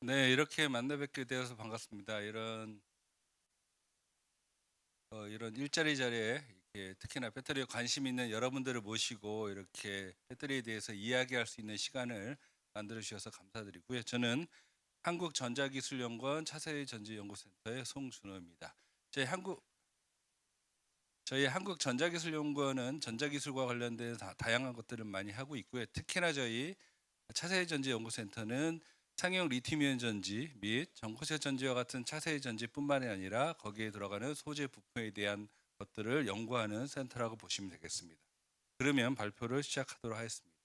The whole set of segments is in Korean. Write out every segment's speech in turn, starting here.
네, 이렇게 만나 뵙게 되어서 반갑습니다. 이런 일자리 자리에 이렇게 특히나 배터리에 관심 있는 여러분들을 모시고 이렇게 배터리에 대해서 이야기할 수 있는 시간을 만들어 주셔서 감사드리고요. 저는 한국전자기술연구원 차세대 전지연구센터의 송준호입니다. 저희 한국 저희 한국전자기술연구원은 전자기술과 관련된 다양한 것들을 많이 하고 있고요. 특히나 저희 차세대 전지연구센터는 상용 리튬이온 전지 및 전고체 전지와 같은 차세대 전지뿐만이 아니라 거기에 들어가는 소재 부품에 대한 것들을 연구하는 센터라고 보시면 되겠습니다. 그러면 발표를 시작하도록 하겠습니다.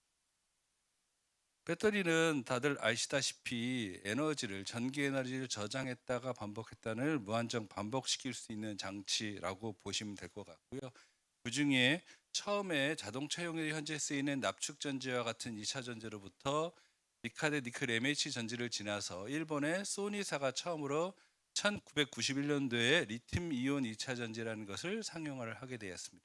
배터리는 다들 아시다시피 전기 에너지를 저장했다가 반복했다를 무한정 반복시킬 수 있는 장치라고 보시면 될 것 같고요. 그 중에 처음에 자동차용에 현재 쓰이는 납축 전지와 같은 2차 전지로부터 니카드 니클 MH 전지를 지나서 일본의 소니사가 처음으로 1991년도에 리튬 이온 2차 전지라는 것을 상용화를 하게 되었습니다.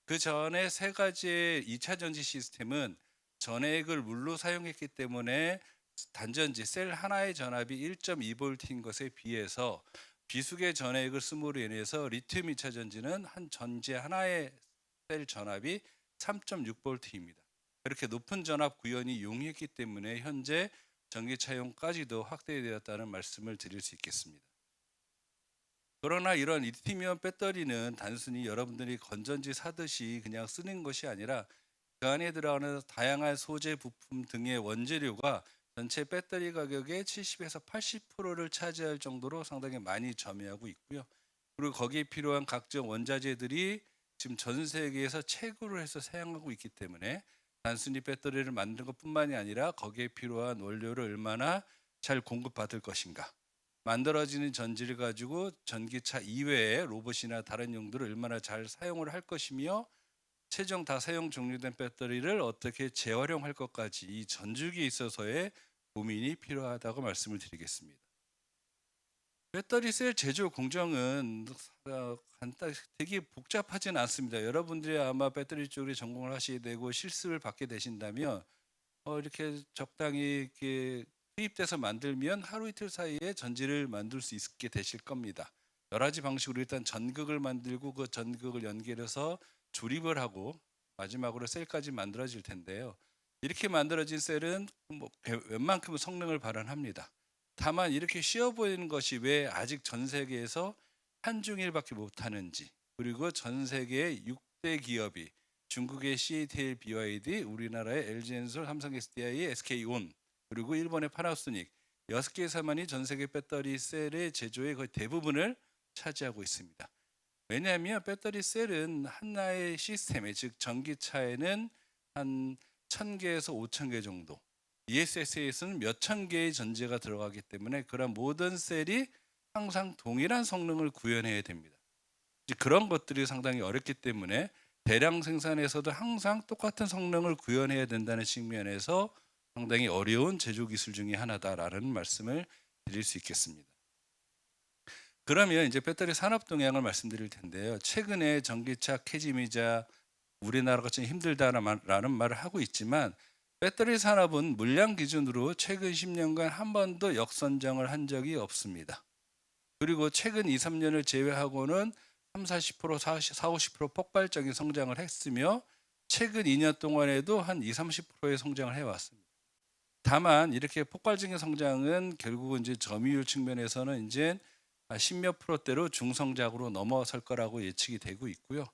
그 전에 세 가지의 2차 전지 시스템은 전해액을 물로 사용했기 때문에 단전지 셀 하나의 전압이 1.2V인 것에 비해서 비수계 전해액을 씀으로 인해서 리튬 2차 전지는 한 전지 하나의 셀 전압이 3.6V입니다. 그렇게 높은 전압 구현이 용이했기 때문에 현재 전기차용까지도 확대되었다는 말씀을 드릴 수 있겠습니다. 그러나 이런 리튬이온 배터리는 단순히 여러분들이 건전지 사듯이 그냥 쓰는 것이 아니라 그 안에 들어가는 다양한 소재 부품 등의 원재료가 전체 배터리 가격의 70에서 80%를 차지할 정도로 상당히 많이 점유하고 있고요. 그리고 거기에 필요한 각종 원자재들이 지금 전 세계에서 채굴을 해서 사용하고 있기 때문에 단순히 배터리를 만드는 것뿐만이 아니라 거기에 필요한 원료를 얼마나 잘 공급받을 것인가, 만들어지는 전지를 가지고 전기차 이외에 로봇이나 다른 용도를 얼마나 잘 사용을 할 것이며 최종 다 사용 종료된 배터리를 어떻게 재활용할 것까지 이 전주기에 있어서의 고민이 필요하다고 말씀을 드리겠습니다. 배터리 셀 제조 공정은 되게 복잡하진 않습니다. 여러분들이 아마 배터리 쪽에 전공을 하시게 되고 실습을 받게 되신다면 이렇게 적당히 이렇게 투입돼서 만들면 하루 이틀 사이에 전지를 만들 수 있게 되실 겁니다. 여러 가지 방식으로 일단 전극을 만들고 그 전극을 연결해서 조립을 하고 마지막으로 셀까지 만들어질 텐데요. 이렇게 만들어진 셀은 웬만큼 성능을 발휘합니다. 다만 이렇게 쉬워 보이는 것이 왜 아직 전 세계에서 한중일밖에 못하는지, 그리고 전 세계의 6대 기업이 중국의 CATL, BYD, 우리나라의 LG엔솔, 삼성 SDI, SK온, 그리고 일본의 파나소닉 6개 회사만이 전 세계 배터리 셀의 제조의 거의 대부분을 차지하고 있습니다. 왜냐하면 배터리 셀은 하나의 시스템에, 즉 전기차에는 한 1000개에서 5000개 정도, ESS에서는 몇천 개의 전지가 들어가기 때문에 그런 모든 셀이 항상 동일한 성능을 구현해야 됩니다. 그런 것들이 상당히 어렵기 때문에 대량 생산에서도 항상 똑같은 성능을 구현해야 된다는 측면에서 상당히 어려운 제조 기술 중에 하나다라는 말씀을 드릴 수 있겠습니다. 그러면 이제 배터리 산업 동향을 말씀드릴 텐데요. 최근에 전기차 캐즘이자 우리나라가 좀 힘들다라는 말을 하고 있지만 배터리 산업은 물량 기준으로 최근 10년간 한 번도 역선정을 한 적이 없습니다. 그리고 최근 2, 3년을 제외하고는 3, 40%, 4, 50% 폭발적인 성장을 했으며 최근 2년 동안에도 한 2, 30%의 성장을 해왔습니다. 다만 이렇게 폭발적인 성장은 결국은 이제 점유율 측면에서는 이제 10몇 프로대로 중성장으로 넘어설 거라고 예측이 되고 있고요.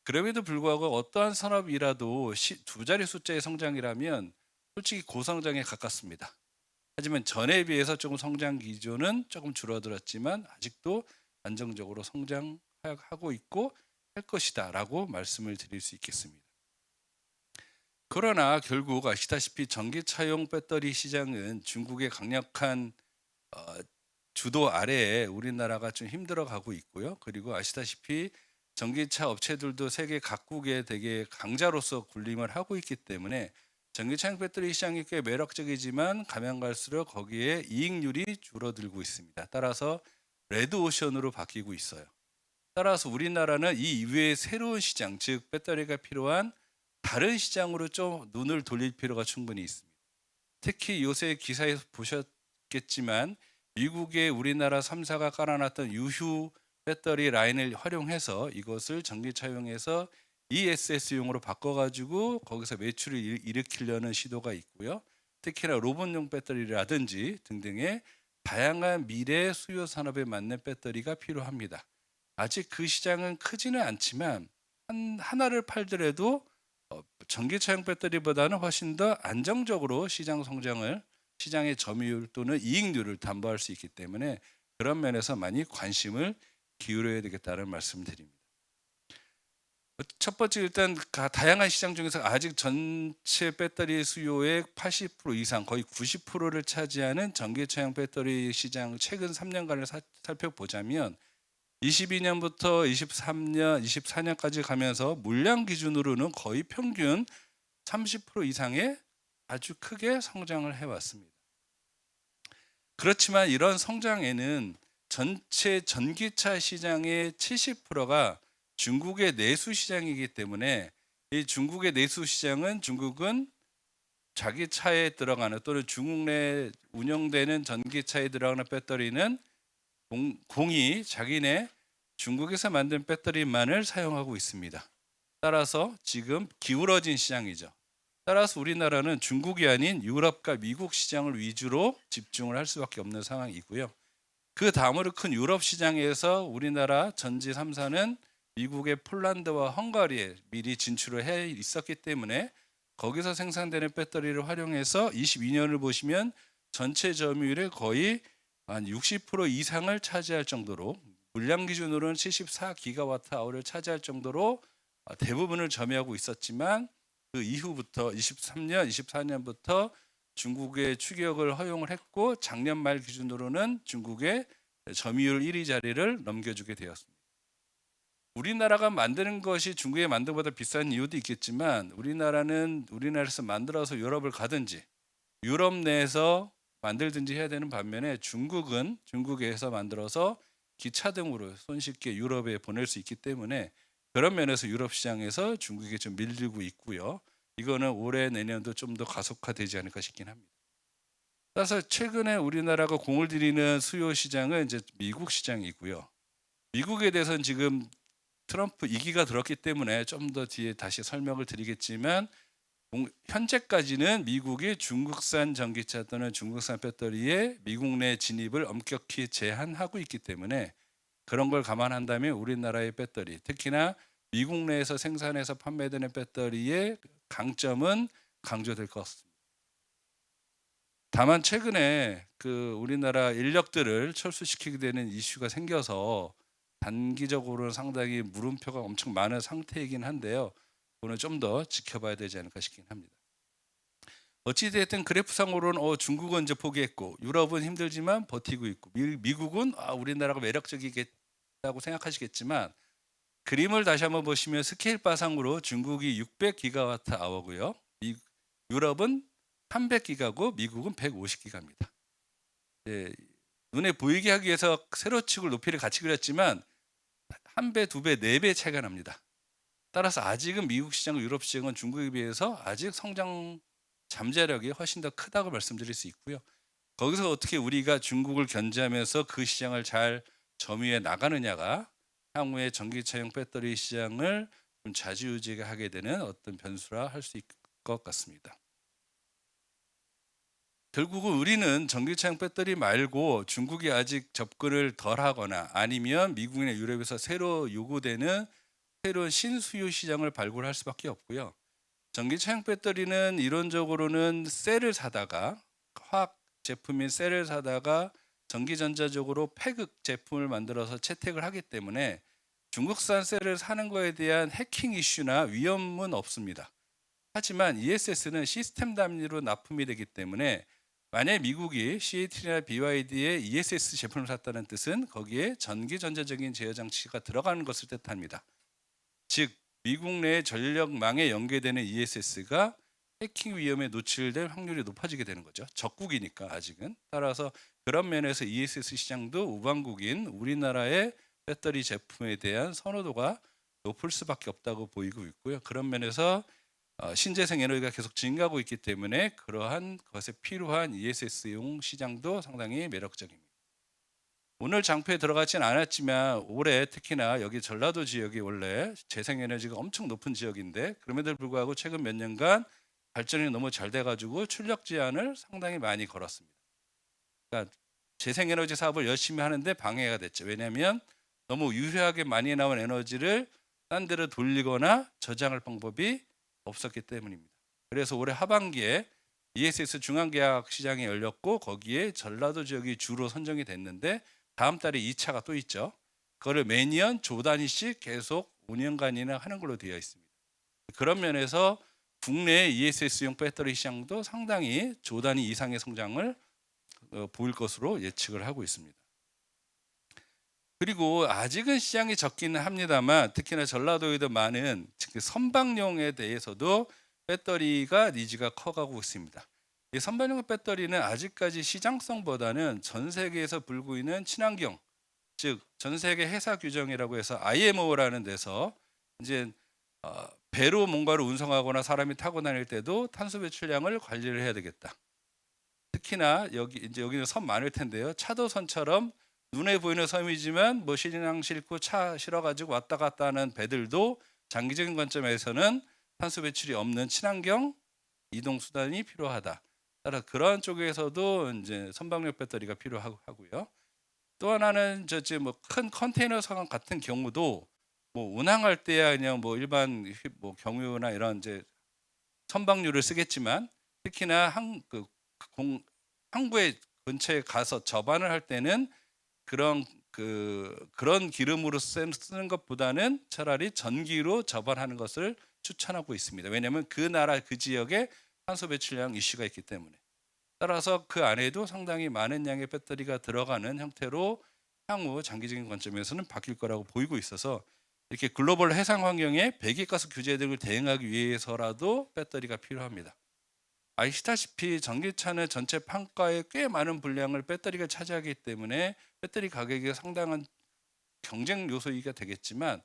그럼에도 불구하고 어떠한 산업이라도 두 자리 숫자의 성장이라면 솔직히 고성장에 가깝습니다. 하지만 전에 비해서 조금 성장 기조는 조금 줄어들었지만 아직도 안정적으로 성장하고 있고 할 것이다라고 말씀을 드릴 수 있겠습니다. 그러나 결국 아시다시피 전기차용 배터리 시장은 중국의 강력한 어, 주도 아래에 우리나라가 좀 힘들어가고 있고요. 그리고 아시다시피 전기차 업체들도 세계 각국에 되게 강자로서 군림을 하고 있기 때문에 전기차용 배터리 시장이 꽤 매력적이지만 가면 갈수록 거기에 이익률이 줄어들고 있습니다. 따라서 레드오션으로 바뀌고 있어요. 따라서 우리나라는 이 이외의 새로운 시장, 즉 배터리가 필요한 다른 시장으로 좀 눈을 돌릴 필요가 충분히 있습니다. 특히 요새 기사에서 있겠지만 미국의 우리나라 3사가 깔아놨던 유휴 배터리 라인을 활용해서 이것을 전기차용해서 ESS용으로 바꿔가지고 거기서 매출을 일으키려는 시도가 있고요. 특히나 로봇용 배터리라든지 등등의 다양한 미래 수요 산업에 맞는 배터리가 필요합니다. 아직 그 시장은 크지는 않지만 하나를 팔더라도 전기차용 배터리보다는 훨씬 더 안정적으로 시장의 점유율 또는 이익률을 담보할 수 있기 때문에 그런 면에서 많이 관심을 기울여야 되겠다는 말씀드립니다. 첫 번째 일단 다양한 시장 중에서 아직 전체 배터리 수요의 80% 이상 거의 90%를 차지하는 전기차용 배터리 시장 최근 3년간을 살펴보자면 22년부터 23년, 24년까지 가면서 물량 기준으로는 거의 평균 30% 이상의 아주 크게 성장을 해왔습니다. 그렇지만 이런 성장에는 전체 전기차 시장의 70%가 중국의 내수 시장이기 때문에 이 중국의 내수 시장은 중국은 자기 차에 들어가는 또는 중국 내 운영되는 전기차에 들어가는 배터리는 공이 자기네 중국에서 만든 배터리만을 사용하고 있습니다. 따라서 지금 기울어진 시장이죠. 따라서 우리나라는 중국이 아닌 유럽과 미국 시장을 위주로 집중을 할 수밖에 없는 상황이고요. 그 다음으로 큰 유럽 시장에서 우리나라 전지 3사는 미국의 폴란드와 헝가리에 미리 진출을 해 있었기 때문에 거기서 생산되는 배터리를 활용해서 22년을 보시면 전체 점유율의 거의 한 60% 이상을 차지할 정도로 물량 기준으로는 74기가와트아워를 차지할 정도로 대부분을 점유하고 있었지만 그 이후부터 23년, 24년부터 중국의 추격을 허용을 했고 작년 말 기준으로는 중국의 점유율 1위 자리를 넘겨주게 되었습니다. 우리나라가 만드는 것이 중국에 만든 것보다 비싼 이유도 있겠지만 우리나라에서 만들어서 유럽을 가든지 유럽 내에서 만들든지 해야 되는 반면에 중국에서 만들어서 기차 등으로 손쉽게 유럽에 보낼 수 있기 때문에 그런 면에서 유럽 시장에서 중국이 좀 밀리고 있고요. 이거는 올해 내년도 좀 더 가속화되지 않을까 싶긴 합니다. 따라서 최근에 우리나라가 공을 들이는 수요 시장은 이제 미국 시장이고요. 미국에 대해서는 지금 트럼프 2기가 들었기 때문에 좀 더 뒤에 다시 설명을 드리겠지만 현재까지는 미국이 중국산 전기차 또는 중국산 배터리의 미국 내 진입을 엄격히 제한하고 있기 때문에 그런 걸 감안한다면 우리나라의 배터리, 특히나 미국 내에서 생산해서 판매되는 배터리의 강점은 강조될 것 같습니다. 다만 최근에 우리나라 인력들을 철수시키게 되는 이슈가 생겨서 단기적으로는 상당히 물음표가 엄청 많은 상태이긴 한데요. 오늘 좀 더 지켜봐야 되지 않을까 싶긴 합니다. 어찌됐든 그래프상으로는 중국은 이제 포기했고 유럽은 힘들지만 버티고 있고 미국은 우리나라가 매력적이겠다고 생각하시겠지만 그림을 다시 한번 보시면 스케일바상으로 중국이 600기가와트아워고요. 유럽은 300기가고 미국은 150기가입니다. 눈에 보이게 하기 위해서 세로축을 높이를 같이 그렸지만 1배, 2배, 4배 차이가 납니다. 따라서 아직은 미국 시장, 유럽 시장은 중국에 비해서 아직 성장 잠재력이 훨씬 더 크다고 말씀드릴 수 있고요. 거기서 어떻게 우리가 중국을 견제하면서 그 시장을 잘 점유해 나가느냐가 향후에 전기차용 배터리 시장을 좀 좌지우지하게 되는 어떤 변수라 할 수 있을 것 같습니다. 결국은 우리는 전기차용 배터리 말고 중국이 아직 접근을 덜 하거나 아니면 미국이나 유럽에서 새로 요구되는 새로운 신수요 시장을 발굴할 수밖에 없고요. 전기차용 배터리는 이론적으로는 셀을 사다가 화학 제품인 셀을 사다가 전기전자적으로 폐극 제품을 만들어서 채택을 하기 때문에 중국산 셀을 사는 거에 대한 해킹 이슈나 위험은 없습니다. 하지만 ESS는 시스템 단위로 납품이 되기 때문에 만약 미국이 CATL이나 BYD의 ESS 제품을 샀다는 뜻은 거기에 전기전자적인 제어 장치가 들어가는 것을 뜻합니다. 즉 미국 내 전력망에 연계되는 ESS가 해킹 위험에 노출될 확률이 높아지게 되는 거죠. 적국이니까 아직은. 따라서 그런 면에서 ESS 시장도 우방국인 우리나라의 배터리 제품에 대한 선호도가 높을 수밖에 없다고 보이고 있고요. 그런 면에서 신재생 에너지가 계속 증가하고 있기 때문에 그러한 것에 필요한 ESS용 시장도 상당히 매력적입니다. 오늘 장표에 들어가진 않았지만 올해 특히나 여기 전라도 지역이 원래 재생에너지가 엄청 높은 지역인데 그럼에도 불구하고 최근 몇 년간 발전이 너무 잘 돼가지고 출력 제한을 상당히 많이 걸었습니다. 그러니까 재생에너지 사업을 열심히 하는데 방해가 됐죠. 왜냐하면 너무 유효하게 많이 나온 에너지를 딴 데로 돌리거나 저장할 방법이 없었기 때문입니다. 그래서 올해 하반기에 ESS 중앙계약 시장이 열렸고 거기에 전라도 지역이 주로 선정이 됐는데 다음 달에 2차가 또 있죠. 그거를 매년 조 단위씩 계속 5년간이나 하는 걸로 되어 있습니다. 그런 면에서 국내 ESS용 배터리 시장도 상당히 조 단위 이상의 성장을 보일 것으로 예측을 하고 있습니다. 그리고 아직은 시장이 적기는 합니다만 특히나 전라도에도 많은 선박용에 대해서도 배터리가 니즈가 커가고 있습니다. 이 선박용 배터리는 아직까지 시장성보다는 전 세계에서 불고 있는 친환경, 즉 전 세계 해사 규정이라고 해서 IMO라는 데서 이제 배로 뭔가를 운송하거나 사람이 타고 다닐 때도 탄소 배출량을 관리를 해야 되겠다. 특히나 여기는 섬 많을 텐데요. 차도선처럼 눈에 보이는 섬이지만 뭐 신랑 싣고 차 실어가지고 왔다 갔다 하는 배들도 장기적인 관점에서는 탄소 배출이 없는 친환경 이동 수단이 필요하다. 따라 그러한 쪽에서도 이제 선박용 배터리가 필요하고요. 또 하나는 큰 컨테이너 상황 같은 경우도 뭐 운항할 때야 그냥 뭐 일반 뭐 경유나 이런 이제 선박류를 쓰겠지만 특히나 항구의 근처에 가서 접안을 할 때는 그런 기름으로 쓰는 것보다는 차라리 전기로 접안하는 것을 추천하고 있습니다. 왜냐하면 그 나라 그 지역에 탄소 배출량 이슈가 있기 때문에. 따라서 그 안에도 상당히 많은 양의 배터리가 들어가는 형태로 향후 장기적인 관점에서는 바뀔 거라고 보이고 있어서 이렇게 글로벌 해상 환경에 배기가스 규제 등을 대응하기 위해서라도 배터리가 필요합니다. 아시다시피 전기차는 전체 판가의 꽤 많은 분량을 배터리가 차지하기 때문에 배터리 가격이 상당한 경쟁 요소이가 되겠지만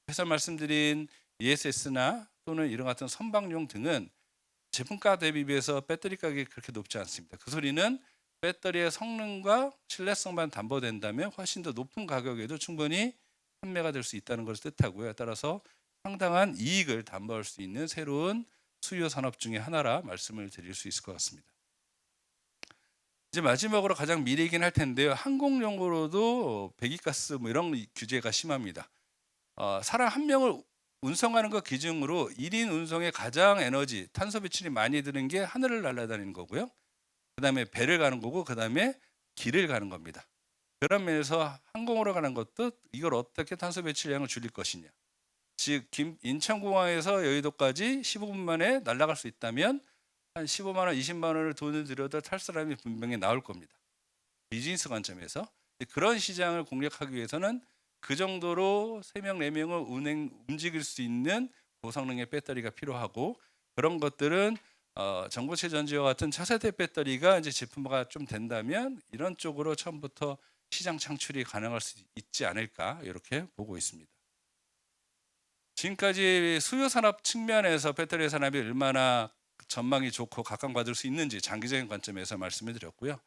앞에서 말씀드린 ESS나 또는 이런 같은 선박용 등은 제품가 대비해서 배터리 가격이 그렇게 높지 않습니다. 그 소리는 배터리의 성능과 신뢰성만 담보된다면 훨씬 더 높은 가격에도 충분히 판매가 될 수 있다는 것을 뜻하고요. 따라서 상당한 이익을 담보할 수 있는 새로운 수요 산업 중에 하나라 말씀을 드릴 수 있을 것 같습니다. 이제 마지막으로 가장 미래이긴 할 텐데요. 항공용으로도 배기가스 뭐 이런 규제가 심합니다. 사람 한 명을 운송하는 것 기준으로 1인 운송에 가장 에너지, 탄소 배출이 많이 드는 게 하늘을 날아다니는 거고요. 그다음에 배를 가는 거고 그다음에 길을 가는 겁니다. 그런 면에서 항공으로 가는 것도 이걸 어떻게 탄소 배출량을 줄일 것이냐. 즉 인천공항에서 여의도까지 15분 만에 날아갈 수 있다면 한 15만 원, 20만 원을 돈을 들여도 탈 사람이 분명히 나올 겁니다. 비즈니스 관점에서. 그런 시장을 공략하기 위해서는 그 정도로 3명, 4명을 움직일 수 있는 고성능의 배터리가 필요하고 그런 것들은 전고체 전지와 같은 차세대 배터리가 이제 제품화가 좀 된다면 이런 쪽으로 처음부터 시장 창출이 가능할 수 있지 않을까 이렇게 보고 있습니다. 지금까지 수요 산업 측면에서 배터리 산업이 얼마나 전망이 좋고 각광받을 수 있는지 장기적인 관점에서 말씀을 드렸고요.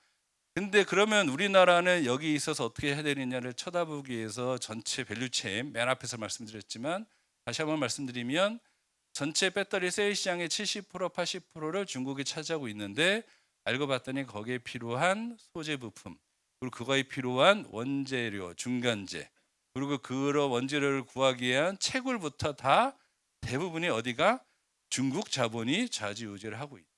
근데 그러면 우리나라는 여기 있어서 어떻게 해야 되느냐를 쳐다보기 위해서 전체 밸류체인 맨 앞에서 말씀드렸지만 다시 한번 말씀드리면 전체 배터리 세일 시장의 70% 80%를 중국이 차지하고 있는데 알고 봤더니 거기에 필요한 소재 부품 그리고 그거에 필요한 원재료, 중간재 그리고 그런 원재료를 구하기 위한 채굴부터 다 대부분이 어디가 중국 자본이 좌지우지를 하고 있다.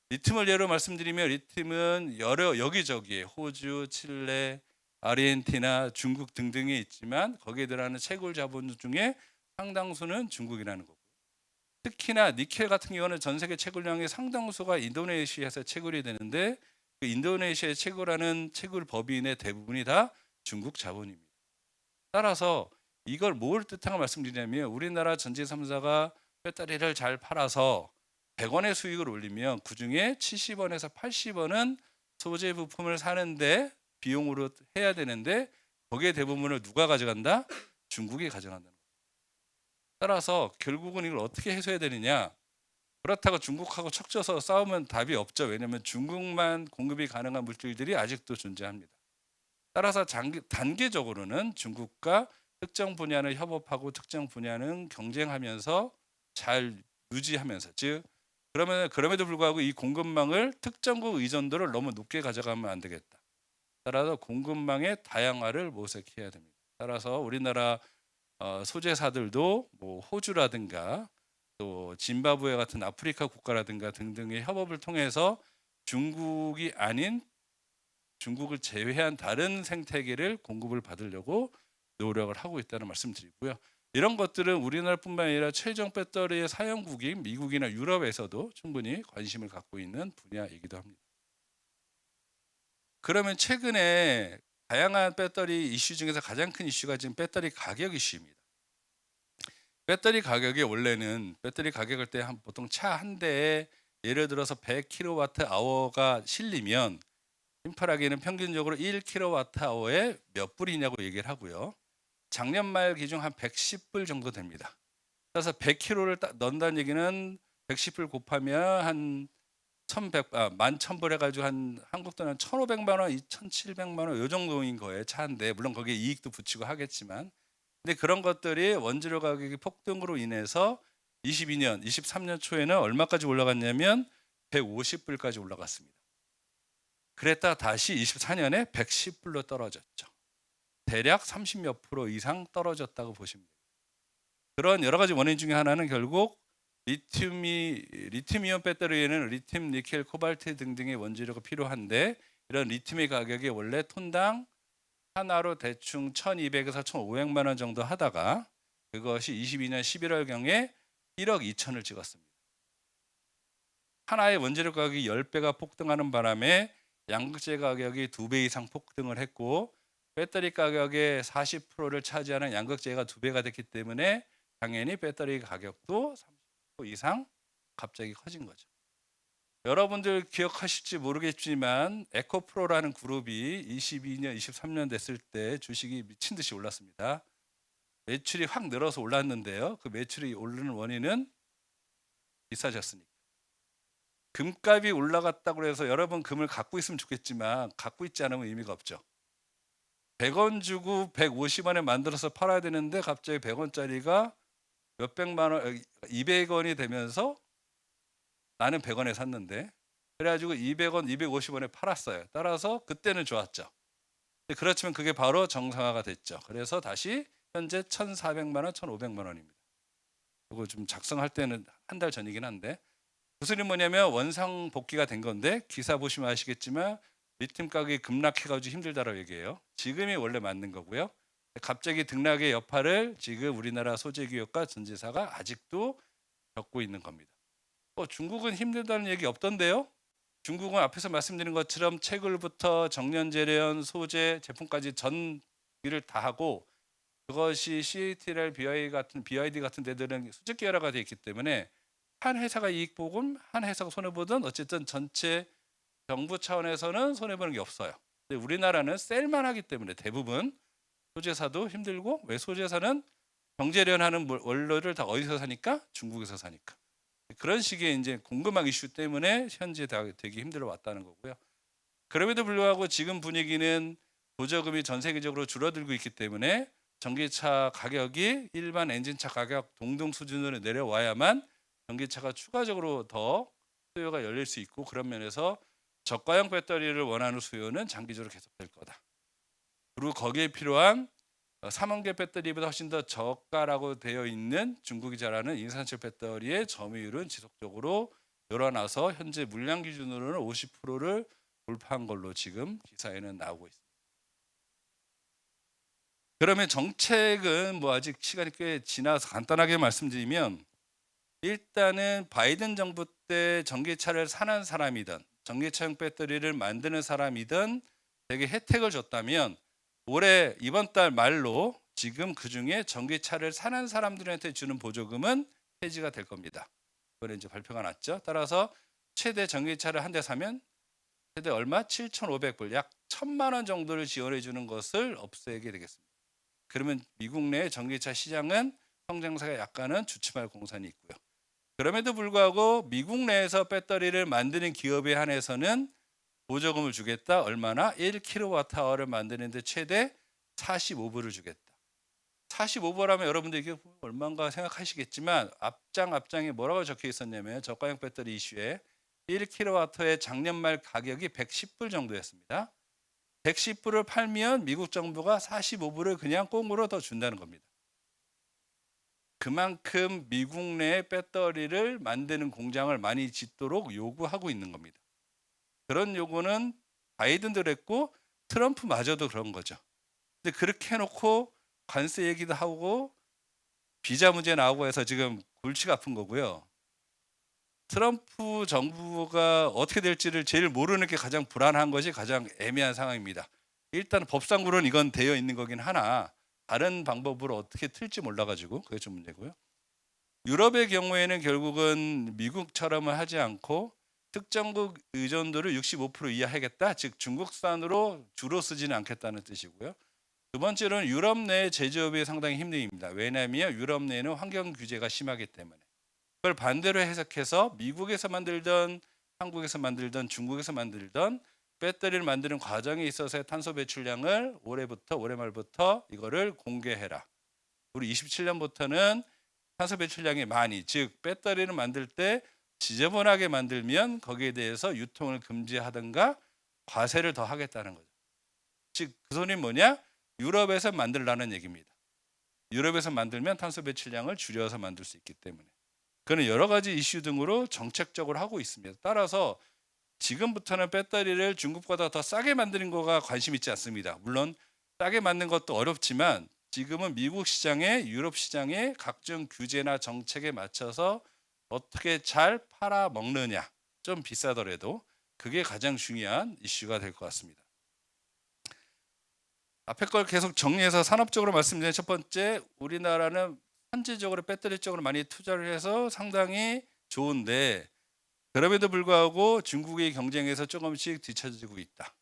리튬을 예로 말씀드리면 리튬은 여기저기에 호주, 칠레, 아르헨티나, 중국 등등에 있지만 거기에 들어가는 채굴 자본 중에 상당수는 중국이라는 거고 특히나 니켈 같은 경우는 전 세계 채굴량의 상당수가 인도네시아에서 채굴이 되는데 그 인도네시아에 채굴하는 채굴 법인의 대부분이 다 중국 자본입니다. 따라서 이걸 뭘 뜻하는 말씀드리냐면 우리나라 전지 3사가 배터리를 잘 팔아서 100원의 수익을 올리면 그중에 70원에서 80원은 소재 부품을 사는데 비용으로 해야 되는데 거기에 대부분을 누가 가져간다? 중국이 가져간다는 거예요. 따라서 결국은 이걸 어떻게 해소해야 되느냐? 그렇다고 중국하고 척져서 싸우면 답이 없죠. 왜냐하면 중국만 공급이 가능한 물질들이 아직도 존재합니다. 따라서 단계적으로는 중국과 특정 분야는 협업하고 특정 분야는 경쟁하면서 잘 유지하면서, 즉 그러면 그럼에도 불구하고 이 공급망을 특정국 의존도를 너무 높게 가져가면 안 되겠다. 따라서 공급망의 다양화를 모색해야 됩니다. 따라서 우리나라 소재사들도 뭐 호주라든가 또 짐바브웨 같은 아프리카 국가라든가 등등의 협업을 통해서 중국이 아닌 중국을 제외한 다른 생태계를 공급을 받으려고 노력을 하고 있다는 말씀드리고요. 이런 것들은 우리나라뿐만 아니라 최종 배터리의 사용국인 미국이나 유럽에서도 충분히 관심을 갖고 있는 분야이기도 합니다. 그러면 최근에 다양한 배터리 이슈 중에서 가장 큰 이슈가 지금 배터리 가격 이슈입니다. 배터리 가격이 원래는 배터리 가격을 때 보통 차 한 대에 예를 들어서 100kWh가 실리면 심플하게는 평균적으로 1kWh에 몇 불이냐고 얘기를 하고요. 작년 말 기준 한 110불 정도 됩니다. 그래서 100kg를 딱 넣는다는 얘기는 110불 곱하면 한 11,000불 해가지고 한 한국 돈은 1,500만 원, 2,700만 원 요 정도인 거예요. 차 한 대. 물론 거기에 이익도 붙이고 하겠지만. 근데 그런 것들이 원재료 가격이 폭등으로 인해서 22년, 23년 초에는 얼마까지 올라갔냐면 150불까지 올라갔습니다. 그랬다가 다시 24년에 110불로 떨어졌죠. 대략 30몇 프로 이상 떨어졌다고 보시면 됩니다. 그런 여러 가지 원인 중에 하나는 결국 리튬이온 배터리에는 리튬, 니켈, 코발트 등등의 원재료가 필요한데 이런 리튬의 가격이 원래 톤당 하나로 대충 1,200에서 1,500만 원 정도 하다가 그것이 22년 11월경에 1억 2천을 찍었습니다. 하나의 원재료 가격이 10배가 폭등하는 바람에 양극재 가격이 2배 이상 폭등을 했고 배터리 가격의 40%를 차지하는 양극재가 2배가 됐기 때문에 당연히 배터리 가격도 30% 이상 갑자기 커진 거죠. 여러분들 기억하실지 모르겠지만 에코프로라는 그룹이 22년, 23년 됐을 때 주식이 미친 듯이 올랐습니다. 매출이 확 늘어서 올랐는데요. 그 매출이 오르는 원인은 비싸졌으니까. 금값이 올라갔다고 해서 여러분 금을 갖고 있으면 좋겠지만 갖고 있지 않으면 의미가 없죠. 100원 주고 150원에 만들어서 팔아야 되는데 갑자기 100원짜리가 몇백만 원, 200원이 되면서 나는 100원에 샀는데 그래가지고 200원, 250원에 팔았어요. 따라서 그때는 좋았죠. 그렇지만 그게 바로 정상화가 됐죠. 그래서 다시 현재 1,400만 원, 1,500만 원입니다. 이거 좀 작성할 때는 한 달 전이긴 한데 무슨 이 뭐냐면 원상 복귀가 된 건데 기사 보시면 아시겠지만 리튬 가격이 급락해가지고 힘들다라고 얘기해요. 지금이 원래 맞는 거고요. 갑자기 등락의 여파를 지금 우리나라 소재기업과 전지사가 아직도 겪고 있는 겁니다. 중국은 힘들다는 얘기 없던데요. 중국은 앞에서 말씀드린 것처럼 채굴부터 정년재련, 소재, 제품까지 전 일을 다 하고 그것이 CATL, BYD 같은 데들은 수직 계열화가 되어 있기 때문에 한 회사가 이익 보건 한 회사가 손해 보든 어쨌든 전체 정부 차원에서는 손해 보는 게 없어요. 근데 우리나라는 셀만 하기 때문에 대부분 소재사도 힘들고 왜 소재사는 정제련하는 원료를 다 어디서 사니까 중국에서 사니까 그런 식의 이제 공급망 이슈 때문에 현재 되게 힘들어 왔다는 거고요. 그럼에도 불구하고 지금 분위기는 보조금이 전 세계적으로 줄어들고 있기 때문에 전기차 가격이 일반 엔진차 가격 동등 수준으로 내려와야만 전기차가 추가적으로 더 수요가 열릴 수 있고 그런 면에서 저가형 배터리를 원하는 수요는 장기적으로 계속될 거다. 그리고 거기에 필요한 3원계 배터리보다 훨씬 더 저가라고 되어 있는 중국이 잘하는 인산철 배터리의 점유율은 지속적으로 늘어나서 현재 물량 기준으로는 50%를 돌파한 걸로 지금 기사에는 나오고 있습니다. 그러면 정책은 뭐 아직 시간이 꽤 지나서 간단하게 말씀드리면 일단은 바이든 정부 때 전기차를 사는 사람이든 전기차용 배터리를 만드는 사람이든 되게 혜택을 줬다면 올해 이번 달 말로 지금 그중에 전기차를 사는 사람들한테 주는 보조금은 폐지가 될 겁니다. 이번에 이제 발표가 났죠. 따라서 최대 전기차를 한 대 사면 최대 얼마? 7,500불, 약 1,000만 원 정도를 지원해 주는 것을 없애게 되겠습니다. 그러면 미국 내 전기차 시장은 성장세가 약간은 주춤할 공산이 있고요. 그럼에도 불구하고 미국 내에서 배터리를 만드는 기업에 한해서는 보조금을 주겠다. 얼마나? 1kWh를 만드는데 최대 45불을 주겠다. 45불하면 여러분들 이게 얼마인가 생각하시겠지만 앞장에 뭐라고 적혀 있었냐면 저가형 배터리 이슈에 1kW의 작년 말 가격이 110불 정도였습니다. 110불을 팔면 미국 정부가 45불을 그냥 꽁으로 더 준다는 겁니다. 그만큼 미국 내 배터리를 만드는 공장을 많이 짓도록 요구하고 있는 겁니다. 그런 요구는 바이든도 그랬고 트럼프마저도 그런 거죠. 근데 그렇게 해놓고 관세 얘기도 하고 비자 문제 나오고 해서 지금 골치가 아픈 거고요. 트럼프 정부가 어떻게 될지를 제일 모르는 게 가장 불안한 것이 가장 애매한 상황입니다. 일단 법상으로는 이건 되어 있는 거긴 하나 다른 방법으로 어떻게 틀지 몰라가지고 그게 좀 문제고요. 유럽의 경우에는 결국은 미국처럼은 하지 않고 특정국 의존도를 65% 이하 하겠다. 즉 중국산으로 주로 쓰지는 않겠다는 뜻이고요. 두 번째로는 유럽 내 제조업이 상당히 힘듭니다. 왜냐하면 유럽 내에는 환경 규제가 심하기 때문에. 그걸 반대로 해석해서 미국에서 만들던 한국에서 만들던 중국에서 만들던 배터리를 만드는 과정에 있어서의 탄소 배출량을 올해 말부터 이거를 공개해라. 우리 27년부터는 탄소 배출량이 많이, 즉 배터리를 만들 때 지저분하게 만들면 거기에 대해서 유통을 금지하든가 과세를 더 하겠다는 거죠. 즉 그 소리는 뭐냐? 유럽에서 만들라는 얘기입니다. 유럽에서 만들면 탄소 배출량을 줄여서 만들 수 있기 때문에. 그는 여러 가지 이슈 등으로 정책적으로 하고 있습니다. 따라서 지금부터는 배터리를 중국보다 더 싸게 만드는 거가 관심 있지 않습니다. 물론 싸게 만드는 것도 어렵지만 지금은 미국 시장에 유럽 시장에 각종 규제나 정책에 맞춰서 어떻게 잘 팔아먹느냐, 좀 비싸더라도 그게 가장 중요한 이슈가 될 것 같습니다. 앞에 걸 계속 정리해서 산업적으로 말씀드린 첫 번째, 우리나라는 현지적으로 배터리 쪽으로 많이 투자를 해서 상당히 좋은데 그럼에도 불구하고 중국의 경쟁에서 조금씩 뒤처지고 있다.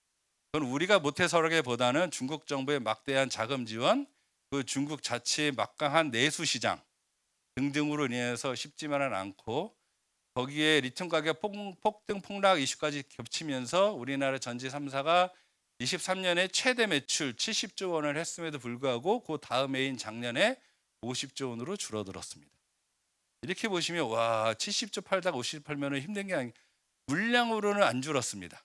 그건 우리가 못해서라기보다는 중국 정부의 막대한 자금 지원, 그 중국 자체의 막강한 내수 시장 등등으로 인해서 쉽지만은 않고 거기에 리튬 가격 폭등 폭락 이슈까지 겹치면서 우리나라 전지 3사가 23년에 최대 매출 70조 원을 했음에도 불구하고 그 다음 해인 작년에 50조 원으로 줄어들었습니다. 이렇게 보시면 와 70조 팔다가 50조 팔면 힘든 게 아니 물량으로는 안 줄었습니다.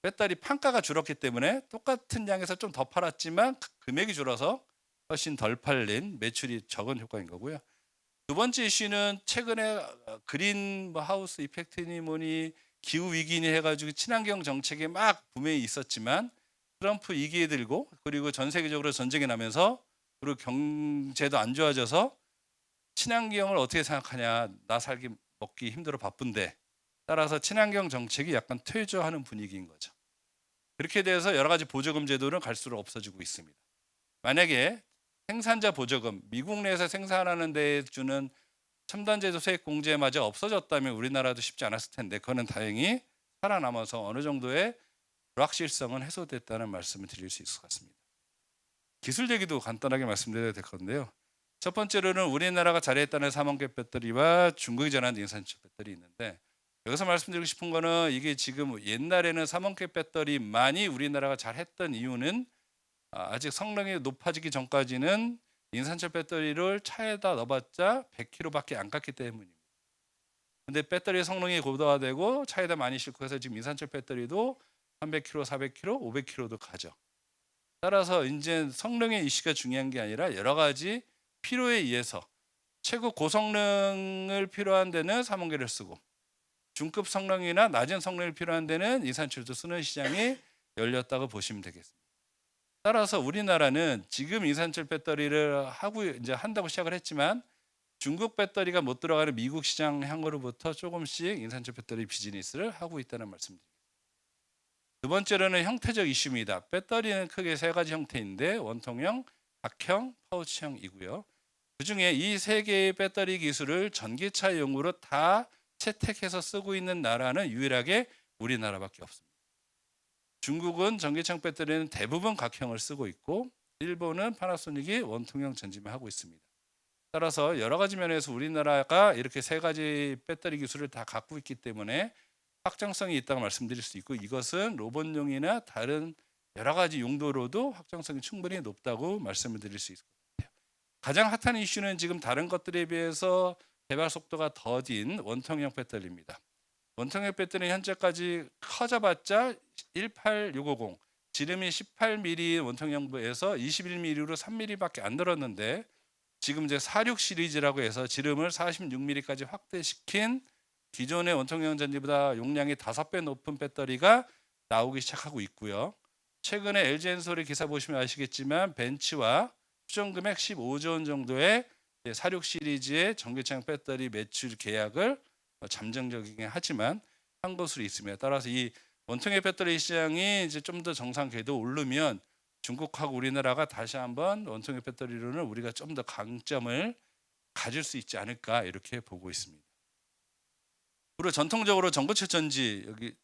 배터리 판가가 줄었기 때문에 똑같은 양에서 좀 더 팔았지만 금액이 줄어서 훨씬 덜 팔린 매출이 적은 효과인 거고요. 두 번째 이슈는 최근에 그린 하우스 이펙트니 뭐니 기후 위기니 해가지고 친환경 정책이 막 분명히 있었지만 트럼프 2기에 들고 그리고 전 세계적으로 전쟁이 나면서 그리고 경제도 안 좋아져서 친환경을 어떻게 생각하냐, 나 살기 먹기 힘들어 바쁜데, 따라서 친환경 정책이 약간 퇴조하는 분위기인 거죠. 그렇게 돼서 여러 가지 보조금 제도는 갈수록 없어지고 있습니다. 만약에 생산자 보조금, 미국 내에서 생산하는 데 주는 첨단제도 세액 공제마저 없어졌다면 우리나라도 쉽지 않았을 텐데 그거는 다행히 살아남아서 어느 정도의 불확실성은 해소됐다는 말씀을 드릴 수 있을 것 같습니다. 기술 얘기도 간단하게 말씀드려야 될 건데요. 첫 번째로는 우리나라가 잘했다는 삼원계 배터리와 중국이 잘하는 인산철 배터리 있는데 여기서 말씀드리고 싶은 거는 이게 지금 옛날에는 삼원계 배터리만이 우리나라가 잘했던 이유는 아직 성능이 높아지기 전까지는 인산철 배터리를 차에다 넣어봤자 100km밖에 안 갔기 때문입니다. 근데 배터리 성능이 고도화되고 차에다 많이 싣고 해서 지금 인산철 배터리도 300km, 400km, 500km도 가죠. 따라서 이제 성능의 이슈가 중요한 게 아니라 여러 가지 필요에 의해서 최고 고성능을 필요한 데는 삼원계를 쓰고 중급 성능이나 낮은 성능을 필요한 데는 인산철도 쓰는 시장이 열렸다고 보시면 되겠습니다. 따라서 우리나라는 지금 인산철 배터리를 하고 이제 한다고 시작을 했지만 중국 배터리가 못 들어가는 미국 시장 향으로부터 조금씩 인산철 배터리 비즈니스를 하고 있다는 말씀드립니다. 두 번째로는 형태적 이슈입니다. 배터리는 크게 세 가지 형태인데 원통형, 각형, 파우치형이고요. 그중에 이 세 개의 배터리 기술을 전기차용으로 다 채택해서 쓰고 있는 나라는 유일하게 우리나라밖에 없습니다. 중국은 전기차 배터리는 대부분 각형을 쓰고 있고 일본은 파나소닉이 원통형 전지만 하고 있습니다. 따라서 여러 가지 면에서 우리나라가 이렇게 세 가지 배터리 기술을 다 갖고 있기 때문에 확장성이 있다고 말씀드릴 수 있고, 이것은 로봇용이나 다른 여러 가지 용도로도 확장성이 충분히 높다고 말씀을 드릴 수 있을 것 같아요. 가장 핫한 이슈는 지금 다른 것들에 비해서 개발 속도가 더딘 원통형 배터리입니다. 원통형 배터리는 현재까지 커져봤자 18650, 지름이 18mm 원통형부에서 21mm로 3mm밖에 안 늘었는데, 지금 이제 46 시리즈라고 해서 지름을 46mm까지 확대시킨 기존의 원통형 전지보다 용량이 5배 높은 배터리가 나오기 시작하고 있고요. 최근에 LG엔솔의 기사 보시면 아시겠지만 벤츠와 수정 금액 15조 원 정도의 46 시리즈의 전기차용 배터리 매출 계약을 잠정적이긴 하지만 한 것으로 있습니다. 따라서 이 원통형 배터리 시장이 이제 좀 더 정상 궤도 오르면 중국하고 우리나라가 다시 한번 원통형 배터리로는 우리가 좀 더 강점을 가질 수 있지 않을까 이렇게 보고 있습니다. 그리고 전통적으로 전고체 전지 여기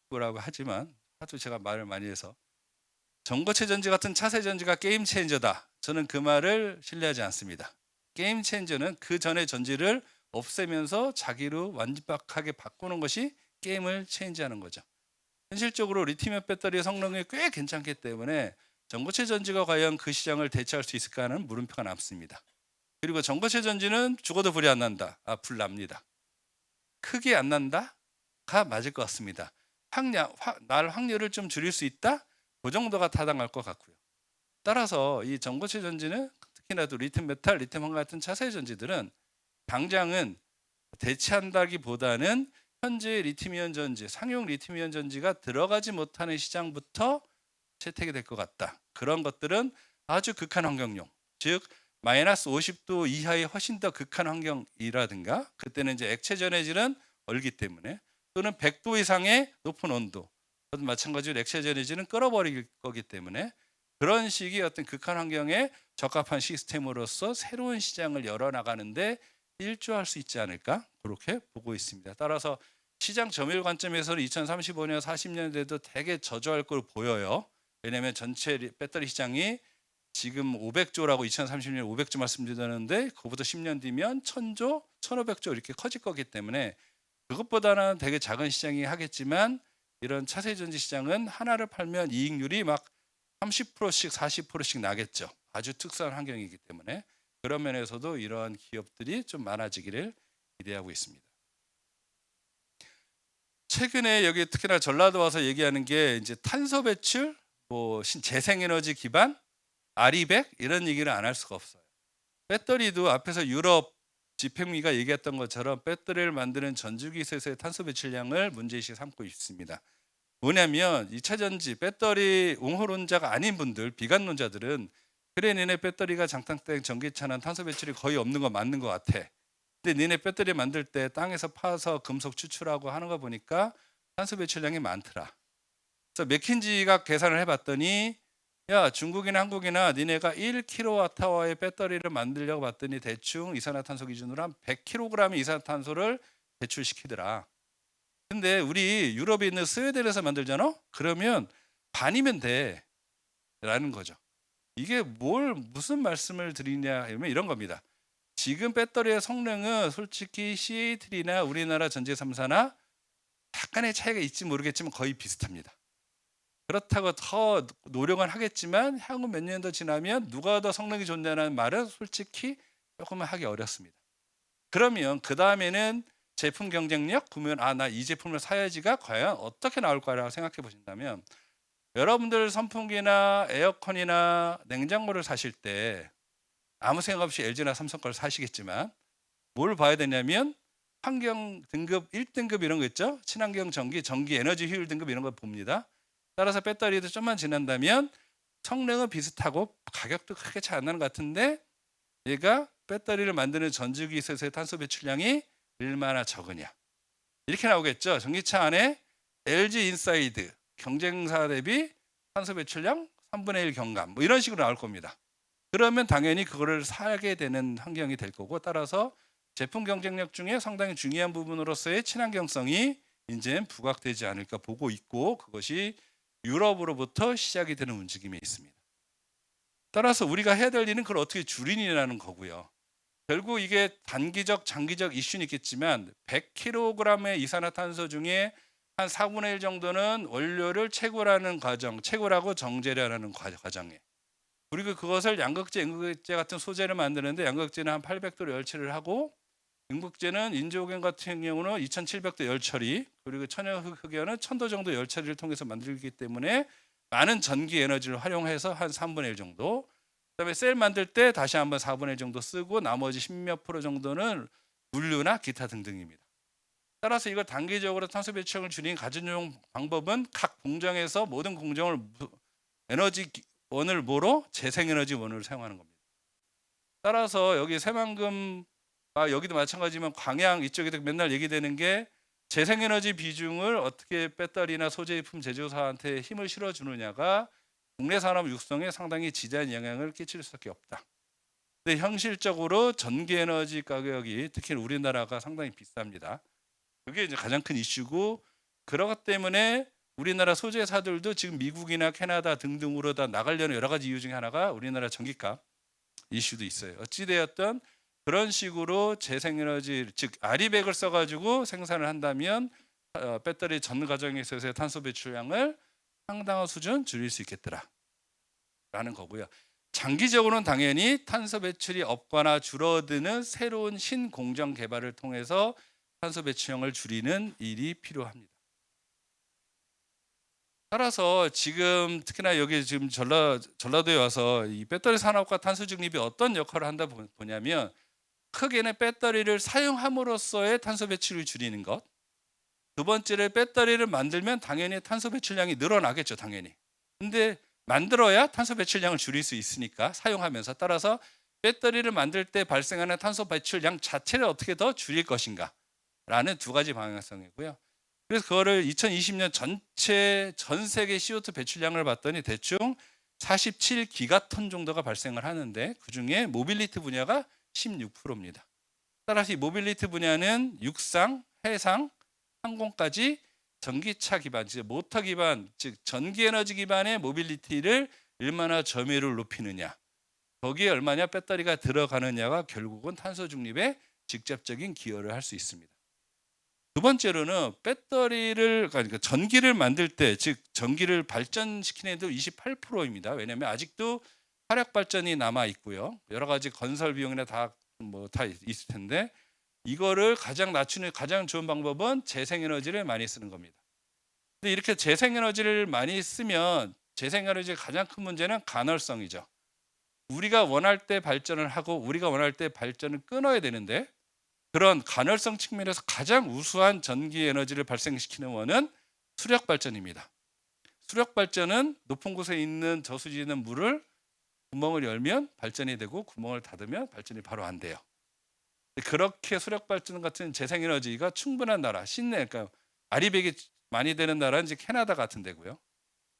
뭐라고 하지만 하도 제가 말을 많이 해서 전고체 전지 같은 차세 전지가 게임 체인저다. 저는 그 말을 신뢰하지 않습니다. 게임 체인저는 그 전의 전지를 없애면서 자기로 완벽하게 바꾸는 것이 게임을 체인지하는 거죠. 현실적으로 리튬이온 배터리의 성능이 꽤 괜찮기 때문에 전고체 전지가 과연 그 시장을 대체할 수 있을까 하는 물음표가 남습니다. 그리고 전고체 전지는 죽어도 불이 안 난다. 불 납니다. 크게 안 난다가 맞을 것 같습니다. 날 확률을 좀 줄일 수 있다? 그 정도가 타당할 것 같고요. 따라서 이 전고체 전지는 특히나 또 리튬 메탈, 리튬 황 같은 차세 전지들은 당장은 대체한다기보다는 현재 리튬이온 전지, 상용 리튬이온 전지가 들어가지 못하는 시장부터 채택이 될 것 같다. 그런 것들은 아주 극한 환경용, 즉 마이너스 50도 이하의 훨씬 더 극한 환경이라든가, 그때는 이제 액체 전해질은 얼기 때문에, 또는 100도 이상의 높은 온도, 마찬가지로 액체 전해질은 끓어버릴 거기 때문에 그런 식의 어떤 극한 환경에 적합한 시스템으로서 새로운 시장을 열어나가는데 일조할 수 있지 않을까 그렇게 보고 있습니다. 따라서 시장 점유율 관점에서는 2035년, 40년 돼도 되게 저조할 걸로 보여요. 왜냐하면 전체 배터리 시장이 지금 500조라고 2030년 500조 말씀드렸는데 그거부터 10년 뒤면 1000조, 1500조 이렇게 커질 거기 때문에 그것보다는 되게 작은 시장이 하겠지만, 이런 차세 전지 시장은 하나를 팔면 이익률이 막 30%씩 40%씩 나겠죠. 아주 특수한 환경이기 때문에 그런 면에서도 이러한 기업들이 좀 많아지기를 기대하고 있습니다. 최근에 여기 특히나 전라도 와서 얘기하는 게 이제 탄소 배출, 재생에너지 기반, 아리백 이런 얘기를 안 할 수가 없어요. 배터리도 앞에서 유럽 집행위가 얘기했던 것처럼 배터리를 만드는 전주기에서의 탄소 배출량을 문제의식 삼고 있습니다. 뭐냐면 2차 전지 배터리 옹호론자가 아닌 분들, 비관론자들은 그래 니네 배터리가 장탄된 전기차는 탄소 배출이 거의 없는 거 맞는 것 같아. 근데 니네 배터리 만들 때 땅에서 파서 금속 추출하고 하는 거 보니까 탄소 배출량이 많더라. 그래서 맥킨지가 계산을 해봤더니 야, 중국이나 한국이나 니네가 1kWh의 배터리를 만들려고 봤더니 대충 이산화탄소 기준으로 한 100kg의 이산화탄소를 배출시키더라. 근데 우리 유럽에 있는 스웨덴에서 만들잖아? 그러면 반이면 돼 라는 거죠. 이게 무슨 말씀을 드리냐 하면 이런 겁니다. 지금 배터리의 성능은 솔직히 CATL이나 우리나라 전지 3사나 약간의 차이가 있지 모르겠지만 거의 비슷합니다. 그렇다고 더 노력은 하겠지만 향후 몇 년 더 지나면 누가 더 성능이 좋냐는 말은 솔직히 조금은 하기 어렵습니다. 그러면 그 다음에는 제품 경쟁력, 그러면 나 이 제품을 사야지가 과연 어떻게 나올까라고 생각해 보신다면, 여러분들 선풍기나 에어컨이나 냉장고를 사실 때 아무 생각 없이 LG나 삼성 걸 사시겠지만 뭘 봐야 되냐면 환경 등급 1등급 이런 거 있죠? 친환경 전기, 전기 에너지 효율 등급 이런 거 봅니다. 따라서 배터리도 좀만 지난다면 성능은 비슷하고 가격도 크게 차이 안 나는 것 같은데, 얘가 배터리를 만드는 전주기에서의 탄소 배출량이 얼마나 적으냐 이렇게 나오겠죠. 전기차 안에 LG 인사이드 경쟁사 대비 탄소 배출량 3분의 1 경감 이런 식으로 나올 겁니다. 그러면 당연히 그거를 사게 되는 환경이 될 거고, 따라서 제품 경쟁력 중에 상당히 중요한 부분으로서의 친환경성이 이제 부각되지 않을까 보고 있고, 그것이 유럽으로부터 시작이 되는 움직임이 있습니다. 따라서 우리가 해야 될 일은 그걸 어떻게 줄이느냐는 거고요. 결국 이게 단기적, 장기적 이슈는 있겠지만 100kg의 이산화탄소 중에 한 4분의 1 정도는 원료를 채굴하는 과정, 채굴하고 정제하는 과정에, 그리고 그것을 양극재, 임극재 같은 소재를 만드는데 양극재는 한 800도로 열처리를 하고 임극재는 인조겐 같은 경우는 2700도 열처리, 그리고 천연흑연은 1000도 정도 열처리를 통해서 만들기 때문에 많은 전기 에너지를 활용해서 한 3분의 1 정도, 그다음에 셀 만들 때 다시 한번 4분의 1 정도 쓰고 나머지 10몇 프로 정도는 물류나 기타 등등입니다. 따라서 이걸 단기적으로 탄소 배출량을 줄이는 가전용 방법은 각 공장에서 모든 공정을 에너지 원을 뭐로? 재생에너지 원을 사용하는 겁니다. 따라서 여기 새만금, 여기도 마찬가지지만 광양 이쪽에도 맨날 얘기되는 게 재생에너지 비중을 어떻게 배터리나 소재품 제조사한테 힘을 실어주느냐가 국내 산업 육성에 상당히 지대한 영향을 끼칠 수밖에 없다. 근데 현실적으로 전기에너지 가격이 특히 우리나라가 상당히 비쌉니다. 그게 이제 가장 큰 이슈고, 그렇기 때문에 우리나라 소재사들도 지금 미국이나 캐나다 등등으로 다 나가려는 여러 가지 이유 중에 하나가 우리나라 전기값 이슈도 있어요. 어찌되었든 그런 식으로 재생에너지, 즉 아리백을 써가지고 생산을 한다면 배터리 전 과정에 있어서의 탄소 배출량을 상당한 수준 줄일 수 있겠더라 라는 거고요. 장기적으로는 당연히 탄소 배출이 없거나 줄어드는 새로운 신공정 개발을 통해서 탄소 배출량을 줄이는 일이 필요합니다. 따라서 지금 특히나 여기 지금 전라도에 와서 이 배터리 산업과 탄소 중립이 어떤 역할을 한다 보냐면, 크게는 배터리를 사용함으로써의 탄소 배출을 줄이는 것, 두 번째로 배터리를 만들면 당연히 탄소 배출량이 늘어나겠죠, 당연히. 근데 만들어야 탄소 배출량을 줄일 수 있으니까 사용하면서, 따라서 배터리를 만들 때 발생하는 탄소 배출량 자체를 어떻게 더 줄일 것인가 라는 두 가지 방향성이고요. 그래서 그거를 2020년 전체 전 세계 CO2 배출량을 봤더니 대충 47기가톤 정도가 발생을 하는데 그중에 모빌리티 분야가 16%입니다. 따라서 이 모빌리티 분야는 육상, 해상, 항공까지 전기차 기반, 즉 모터 기반, 즉 전기 에너지 기반의 모빌리티를 얼마나 점유율을 높이느냐, 거기에 얼마나 배터리가 들어가느냐가 결국은 탄소 중립에 직접적인 기여를 할 수 있습니다. 두 번째로는 배터리를, 그러니까 전기를 만들 때, 즉 전기를 발전시키는 데도 28%입니다. 왜냐하면 아직도 화력 발전이 남아 있고요. 여러 가지 건설 비용이나 다 있을 텐데, 이거를 가장 낮추는 가장 좋은 방법은 재생에너지를 많이 쓰는 겁니다. 근데 이렇게 재생에너지를 많이 쓰면 재생에너지의 가장 큰 문제는 간헐성이죠. 우리가 원할 때 발전을 하고 우리가 원할 때 발전을 끊어야 되는데, 그런 간헐성 측면에서 가장 우수한 전기 에너지를 발생시키는 원은 수력 발전입니다. 수력 발전은 높은 곳에 있는 저수지에 있는 물을 구멍을 열면 발전이 되고 구멍을 닫으면 발전이 바로 안 돼요. 그렇게 수력 발전 같은 재생 에너지가 충분한 나라, 그러니까 아리백이 많이 되는 나라는 이제 캐나다 같은 데고요.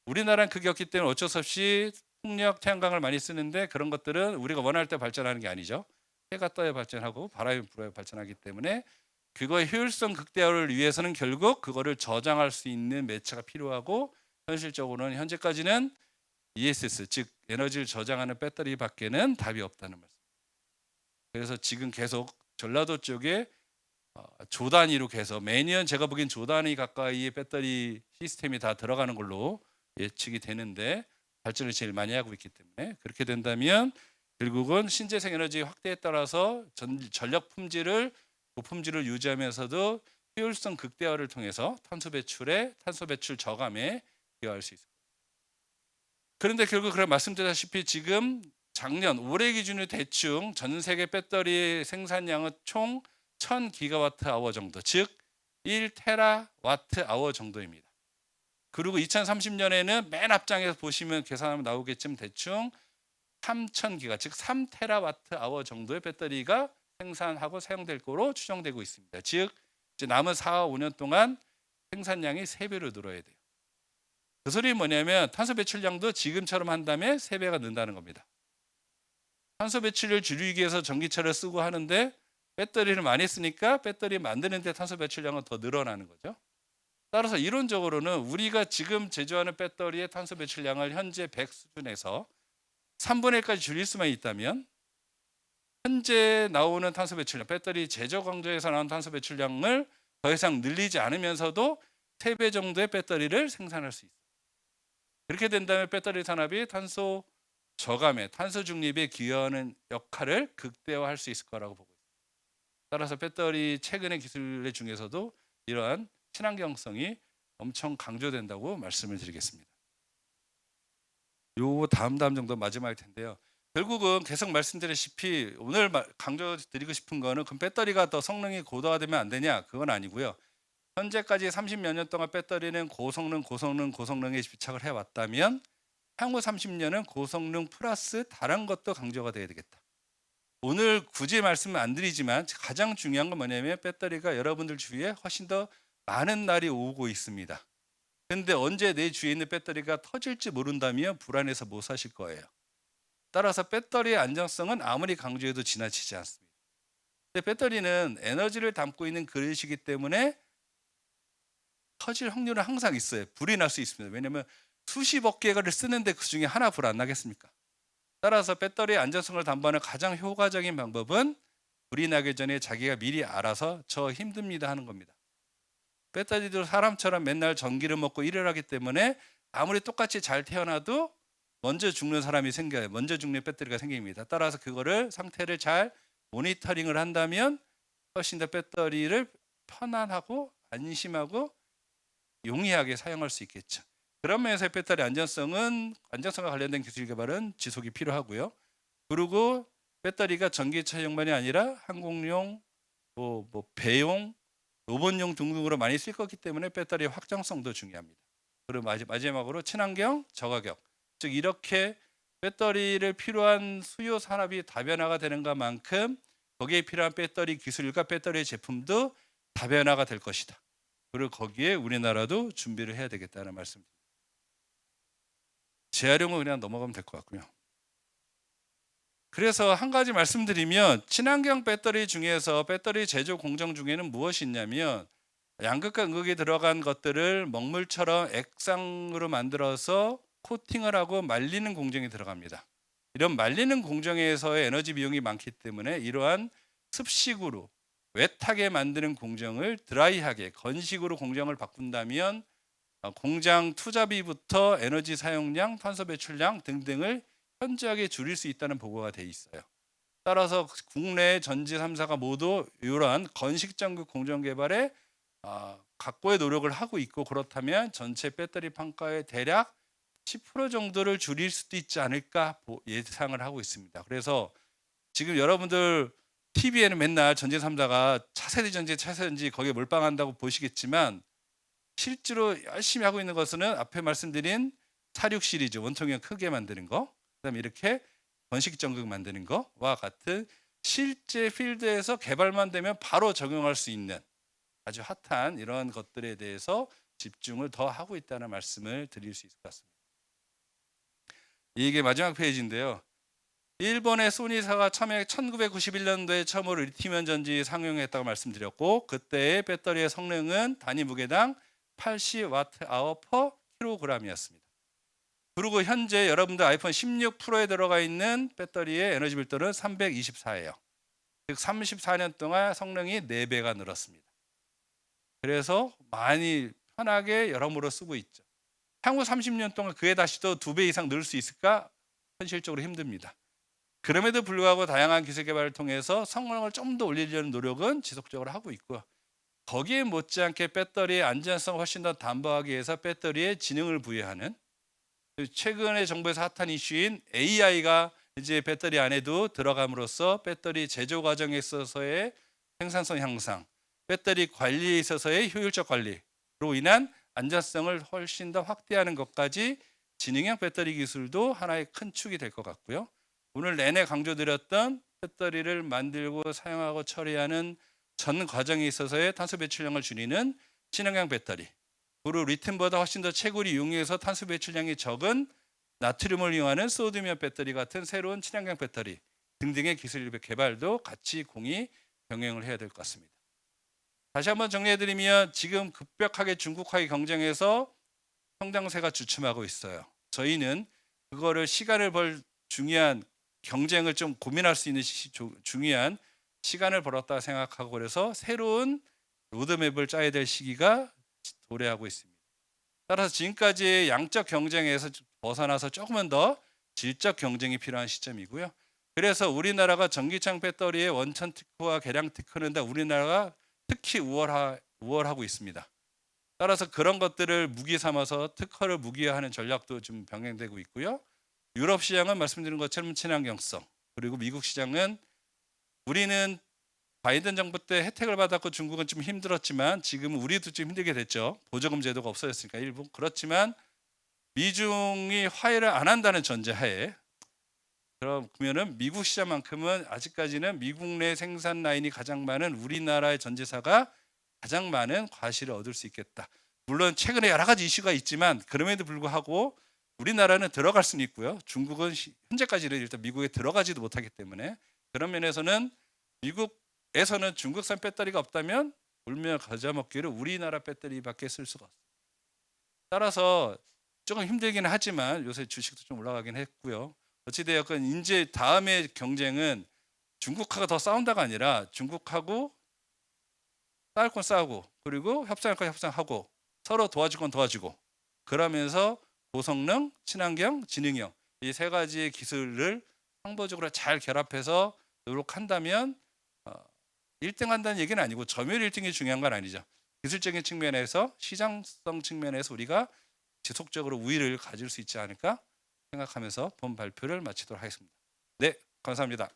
우리나라는 그게 없기 때문에 어쩔 수 없이 풍력, 태양광을 많이 쓰는데, 그런 것들은 우리가 원할 때 발전하는 게 아니죠. 해가 떠야 발전하고 바람이 불어야 발전하기 때문에 그거의 효율성 극대화를 위해서는 결국 그거를 저장할 수 있는 매체가 필요하고, 현실적으로는 현재까지는 ESS, 즉 에너지를 저장하는 배터리 밖에는 답이 없다는 말씀. 그래서 지금 계속 전라도 쪽에 조 단위로 계속 매년 제가 보기엔 조 단위 가까이의 배터리 시스템이 다 들어가는 걸로 예측이 되는데, 발전을 제일 많이 하고 있기 때문에, 그렇게 된다면 결국은 신재생 에너지 확대에 따라서 전력 품질을 고품질을 유지하면서도 효율성 극대화를 통해서 탄소 배출 저감에 기여할 수 있습니다. 그런데 결국 말씀드렸다시피 지금 작년 올해 기준으로 대충 전 세계 배터리 생산량은 총 1000기가와트 아워 정도, 즉 1테라와트 아워 정도입니다. 그리고 2030년에는 맨 앞장에서 보시면 계산하면 나오겠지만 대충 3000기가, 즉 3테라와트 아워 정도의 배터리가 생산하고 사용될 거로 추정되고 있습니다. 즉 이제 남은 4, 5년 동안 생산량이 3배로 늘어야 돼요. 그 소리는 뭐냐면 탄소 배출량도 지금처럼 한다면 3배가 는다는 겁니다. 탄소 배출을 줄이기 위해서 전기차를 쓰고 하는데 배터리를 많이 쓰니까 배터리 만드는데 탄소 배출량은 더 늘어나는 거죠. 따라서 이론적으로는 우리가 지금 제조하는 배터리의 탄소 배출량을 현재 100 수준에서 3분의 1까지 줄일 수만 있다면 현재 나오는 탄소 배출량, 배터리 제조 공정에서 나오는 탄소 배출량을 더 이상 늘리지 않으면서도 3배 정도의 배터리를 생산할 수 있어요. 그렇게 된다면 배터리 산업이 탄소 저감에, 탄소 중립에 기여하는 역할을 극대화할 수 있을 거라고 보고 있습니다. 따라서 배터리 최근의 기술 중에서도 이러한 친환경성이 엄청 강조된다고 말씀을 드리겠습니다. 요 다음 정도 마지막일 텐데요. 결국은 계속 말씀드렸다시피 오늘 강조드리고 싶은 거는 그럼 배터리가 더 성능이 고도화되면 안 되냐? 그건 아니고요. 현재까지 30몇 년 동안 배터리는 고성능에 집착을 해왔다면 향후 30년은 고성능 플러스 다른 것도 강조가 돼야 되겠다. 오늘 굳이 말씀은 안 드리지만 가장 중요한 건 뭐냐면 배터리가 여러분들 주위에 훨씬 더 많은 날이 오고 있습니다. 근데 언제 내 주위에 있는 배터리가 터질지 모른다면 불안해서 못 사실 거예요. 따라서 배터리의 안정성은 아무리 강조해도 지나치지 않습니다. 근데 배터리는 에너지를 담고 있는 그릇이기 때문에 터질 확률은 항상 있어요. 불이 날 수 있습니다. 왜냐하면 수십억 개를 쓰는데 그 중에 하나 불 안 나겠습니까? 따라서 배터리의 안전성을 담보하는 가장 효과적인 방법은 불이 나기 전에 자기가 미리 알아서 저 힘듭니다 하는 겁니다. 배터리도 사람처럼 맨날 전기를 먹고 일을 하기 때문에 아무리 똑같이 잘 태어나도 먼저 죽는 사람이 생겨요. 먼저 죽는 배터리가 생깁니다. 따라서 그거를 상태를 잘 모니터링을 한다면 훨씬 더 배터리를 편안하고 안심하고 용이하게 사용할 수 있겠죠. 그런 면에서 배터리 안정성과 관련된 기술 개발은 지속이 필요하고요. 그리고 배터리가 전기차용만이 아니라 항공용, 배용, 로봇용 등등으로 많이 쓸 거기 때문에 배터리의 확장성도 중요합니다. 그리고 마지막으로 친환경, 저가격. 즉 이렇게 배터리를 필요한 수요 산업이 다변화가 되는 것만큼 거기에 필요한 배터리 기술과 배터리 제품도 다변화가 될 것이다. 그리고 거기에 우리나라도 준비를 해야 되겠다는 말씀입니다. 재활용은 그냥 넘어가면 될 것 같고요. 그래서 한 가지 말씀드리면 친환경 배터리 중에서 배터리 제조 공정 중에는 무엇이 있냐면 양극과 음극이 들어간 것들을 먹물처럼 액상으로 만들어서 코팅을 하고 말리는 공정이 들어갑니다. 이런 말리는 공정에서의 에너지 비용이 많기 때문에 이러한 습식으로 웻하게 만드는 공정을 드라이하게 건식으로 공정을 바꾼다면 공장 투자비부터 에너지 사용량, 탄소 배출량 등등을 현저하게 줄일 수 있다는 보고가 돼 있어요. 따라서 국내 전지 3사가 모두 이러한 건식전극 공정 개발에 각고의 노력을 하고 있고 그렇다면 전체 배터리 판가의 대략 10% 정도를 줄일 수도 있지 않을까 예상을 하고 있습니다. 그래서 지금 여러분들 TV에는 맨날 전지 3사가 차세대 전지 거기에 몰빵한다고 보시겠지만 실제로 열심히 하고 있는 것은 앞에 말씀드린 46 시리즈 원통형 크게 만드는 거, 그다음에 이렇게 건식 전극 만드는 거와 같은 실제 필드에서 개발만 되면 바로 적용할 수 있는 아주 핫한 이런 것들에 대해서 집중을 더 하고 있다는 말씀을 드릴 수 있을 것 같습니다. 이게 마지막 페이지인데요. 일본의 소니사가 1991년도에 처음으로 리튬이온 전지 상용했다고 말씀드렸고 그때의 배터리의 성능은 단위 무게당 80Wh/kg이었습니다. 그리고 현재 여러분들 아이폰 16 프로에 들어가 있는 배터리의 에너지 밀도는 324예요. 즉 34년 동안 성능이 4배가 늘었습니다. 그래서 많이 편하게 여러모로 쓰고 있죠. 향후 30년 동안 그에 다시 또 2배 이상 늘 수 있을까? 현실적으로 힘듭니다. 그럼에도 불구하고 다양한 기술 개발을 통해서 성능을 좀 더 올리려는 노력은 지속적으로 하고 있고요. 거기에 못지않게 배터리의 안전성을 훨씬 더 담보하기 위해서 배터리에 지능을 부여하는 최근에 정부에서 핫한 이슈인 AI가 이제 배터리 안에도 들어감으로써 배터리 제조 과정에 있어서의 생산성 향상, 배터리 관리에 있어서의 효율적 관리로 인한 안전성을 훨씬 더 확대하는 것까지 지능형 배터리 기술도 하나의 큰 축이 될 것 같고요. 오늘 내내 강조드렸던 배터리를 만들고 사용하고 처리하는 전 과정에 있어서의 탄소 배출량을 줄이는 친환경 배터리, 그리고 리튬보다 훨씬 더 채굴이 용이해서 탄소 배출량이 적은 나트륨을 이용하는 소듐이온 배터리 같은 새로운 친환경 배터리 등등의 기술 개발도 같이 공히 병행을 해야 될 것 같습니다. 다시 한번 정리해드리면 지금 급격하게 중국화의 경쟁에서 성장세가 주춤하고 있어요. 저희는 그거를 시간을 벌 중요한 경쟁을 좀 고민할 수 있는 중요한 시간을 벌었다 생각하고, 그래서 새로운 로드맵을 짜야 될 시기가 도래하고 있습니다. 따라서 지금까지의 양적 경쟁에서 벗어나서 조금은 더 질적 경쟁이 필요한 시점이고요. 그래서 우리나라가 전기차 배터리의 원천 특허와 개량 특허는 다 우리나라가 특히 우월하고 있습니다. 따라서 그런 것들을 무기 삼아서 특허를 무기화하는 전략도 좀 병행되고 있고요. 유럽 시장은 말씀드린 것처럼 친환경성, 그리고 미국 시장은 우리는 바이든 정부 때 혜택을 받았고 중국은 좀 힘들었지만 지금 우리도 좀 힘들게 됐죠. 보조금 제도가 없어졌으니까 일부. 그렇지만 미중이 화해를 안 한다는 전제하에, 그러면은 미국 시장만큼은 아직까지는 미국 내 생산 라인이 가장 많은 우리나라의 전지사가 가장 많은 과실을 얻을 수 있겠다. 물론 최근에 여러 가지 이슈가 있지만 그럼에도 불구하고 우리나라는 들어갈 수는 있고요. 중국은 현재까지는 일단 미국에 들어가지도 못하기 때문에 그런 면에서는 미국에서는 중국산 배터리가 없다면 울며 겨자 먹기를 우리나라 배터리밖에 쓸 수가 없어요. 따라서 조금 힘들긴 하지만 요새 주식도 좀 올라가긴 했고요. 어찌되었건 이제 다음의 경쟁은 중국하고 더 싸운다가 아니라 중국하고 싸울 건 싸우고, 그리고 협상할 건 협상하고, 서로 도와줄 건 도와주고, 그러면서 고성능, 친환경, 지능형 이 세 가지의 기술을 상보적으로 잘 결합해서 노력한다면 1등 한다는 얘기는 아니고 점유율 1등이 중요한 건 아니죠. 기술적인 측면에서 시장성 측면에서 우리가 지속적으로 우위를 가질 수 있지 않을까 생각하면서 본 발표를 마치도록 하겠습니다. 네, 감사합니다.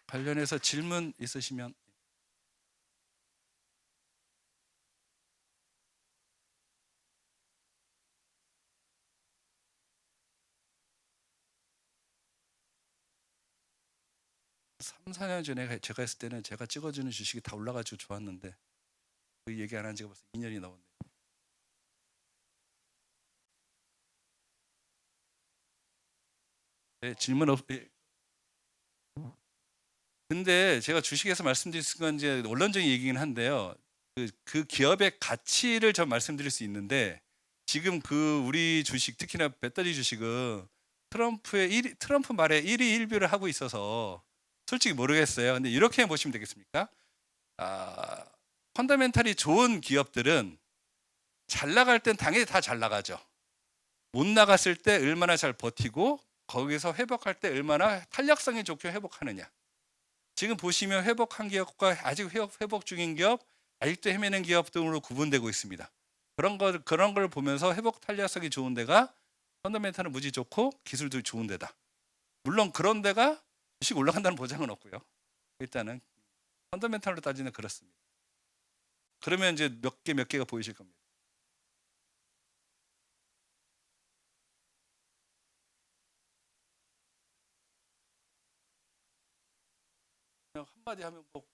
관련해서 질문 있으시면. 삼, 4년 전에 제가 했을 때는 제가 찍어주는 주식이 다 올라가지고 좋았는데 그 얘기 안 한 지가 벌써 2년이 넘었네요. 네, 질문 없. 예. 근데 제가 주식에서 말씀드릴 건 이제 원론적인 얘기긴 한데요. 그 기업의 가치를 좀 말씀드릴 수 있는데 지금 그 우리 주식, 특히나 배터리 주식은 트럼프 말에 1위 1비를 하고 있어서 솔직히 모르겠어요. 근데 이렇게 보시면 되겠습니까? 펀더멘탈이 좋은 기업들은 잘 나갈 땐 당연히 다 잘 나가죠. 못 나갔을 때 얼마나 잘 버티고 거기서 회복할 때 얼마나 탄력성이 좋게 회복하느냐. 지금 보시면 회복한 기업과 아직 회복 중인 기업, 아직도 헤매는 기업 등으로 구분되고 있습니다. 그런 걸 보면서 회복 탄력성이 좋은 데가 펀더멘탈은 무지 좋고 기술도 좋은 데다. 물론 그런 데가 주식 올라간다는 보장은 없고요. 일단은 펀더멘탈로 따지면 그렇습니다. 그러면 이제 몇 개가 보이실 겁니다. 그냥 한마디 하면 뭐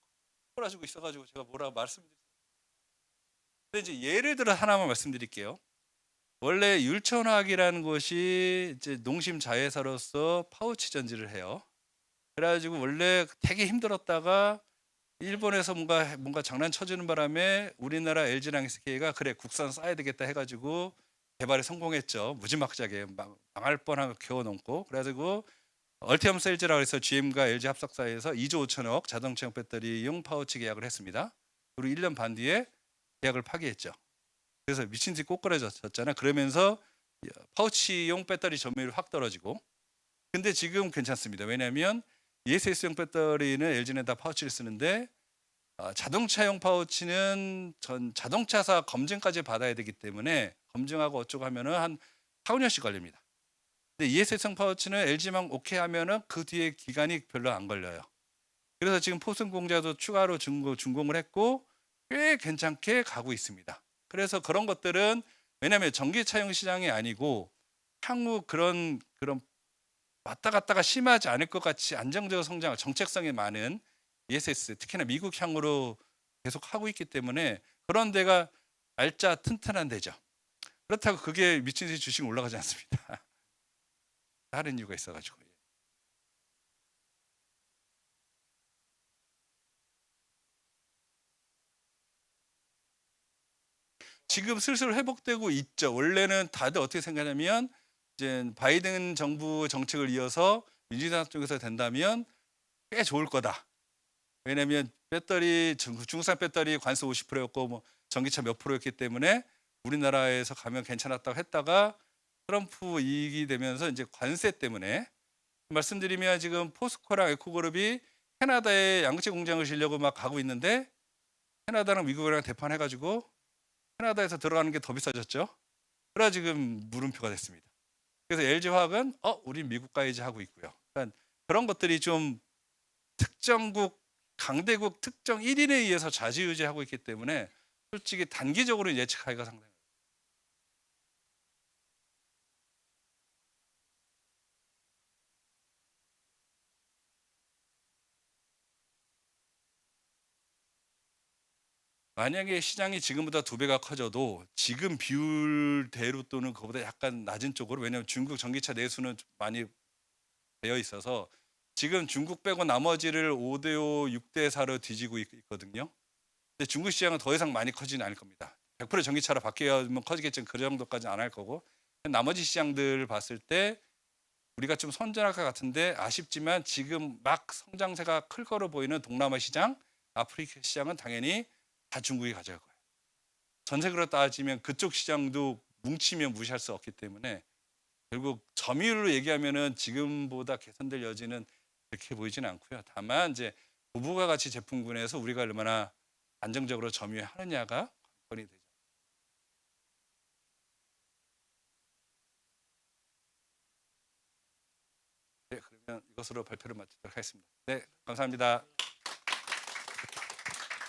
꼬라지고 있어가지고 제가 뭐라 말씀드릴 수. 근데 이제 예를 들어 하나만 말씀드릴게요. 원래 율천화학이라는 것이 이제 농심 자회사로서 파우치 전지를 해요. 그래가지고 원래 되게 힘들었다가 일본에서 뭔가 장난쳐주는 바람에 우리나라 LG랑 SK가 그래 국산 써야 되겠다 해가지고 개발에 성공했죠. 무지막지하게 망할 뻔한 거 겨우 넘고. 그래가지고 얼티엄 셀즈라고 해서 GM과 LG 합작사에서 2조 5천억 자동차용 배터리용 파우치 계약을 했습니다. 그리고 1년 반 뒤에 계약을 파기했죠. 그래서 미친 듯이 꼬꾸라졌잖아요. 그러면서 파우치용 배터리 점유율이 확 떨어지고. 근데 지금 괜찮습니다. 왜냐하면 ESS용 배터리는 LG는 다 파우치를 쓰는데 자동차용 파우치는 전 자동차사 검증까지 받아야 되기 때문에 검증하고 어쩌고 하면은 한 4, 5년씩 걸립니다. 근데 ESS용 파우치는 LG만 오케이 하면은 그 뒤에 기간이 별로 안 걸려요. 그래서 지금 포승 공자도 추가로 준공을 했고 꽤 괜찮게 가고 있습니다. 그래서 그런 것들은 왜냐하면 전기차용 시장이 아니고 향후 그런 왔다 갔다가 심하지 않을 것 같이 안정적 성장, 정책성이 많은 ESS, 특히나 미국 향으로 계속 하고 있기 때문에 그런 데가 알짜 튼튼한 데죠. 그렇다고 그게 미친 듯이 주식 올라가지 않습니다. 다른 이유가 있어가지고. 지금 슬슬 회복되고 있죠. 원래는 다들 어떻게 생각하냐면 이제 바이든 정부 정책을 이어서 민주당 쪽에서 된다면 꽤 좋을 거다. 왜냐하면 배터리 중국산 배터리 관세 50%였고 뭐 전기차 몇 프로였기 때문에 우리나라에서 가면 괜찮았다고 했다가 트럼프 이익이 되면서 이제 관세 때문에 말씀드리면 지금 포스코랑 에코그룹이 캐나다에 양재 공장을 지려고 막 가고 있는데 캐나다랑 미국이랑 대판해가지고 캐나다에서 들어가는 게 더 비싸졌죠. 그래 지금 물음표가 됐습니다. 그래서 LG화학은 우린 미국 가야지 하고 있고요. 그러니까 그런 것들이 좀 특정국 강대국 특정 1인에 의해서 좌지우지하고 있기 때문에 솔직히 단기적으로 예측하기가 상당히 만약에 시장이 지금보다 2배가 커져도 지금 비율대로 또는 그거보다 약간 낮은 쪽으로 왜냐하면 중국 전기차 내수는 좀 많이 되어 있어서 지금 중국 빼고 나머지를 5대5, 6대4로 뒤지고 있거든요. 근데 중국 시장은 더 이상 많이 커지는 않을 겁니다. 100% 전기차로 바뀌면 커지겠지만 그 정도까지는 안 할 거고 나머지 시장들 봤을 때 우리가 좀 선전할 것 같은데 아쉽지만 지금 막 성장세가 클 거로 보이는 동남아 시장, 아프리카 시장은 당연히 다 중국이 가져갈 거예요. 전 세계로 따지면 그쪽 시장도 뭉치면 무시할 수 없기 때문에 결국 점유율로 얘기하면은 지금보다 개선될 여지는 그렇게 보이지는 않고요. 다만 이제 부부가 가치 제품군에서 우리가 얼마나 안정적으로 점유하느냐가 관건이 되죠. 네, 그러면 이것으로 발표를 마치도록 하겠습니다. 네, 감사합니다.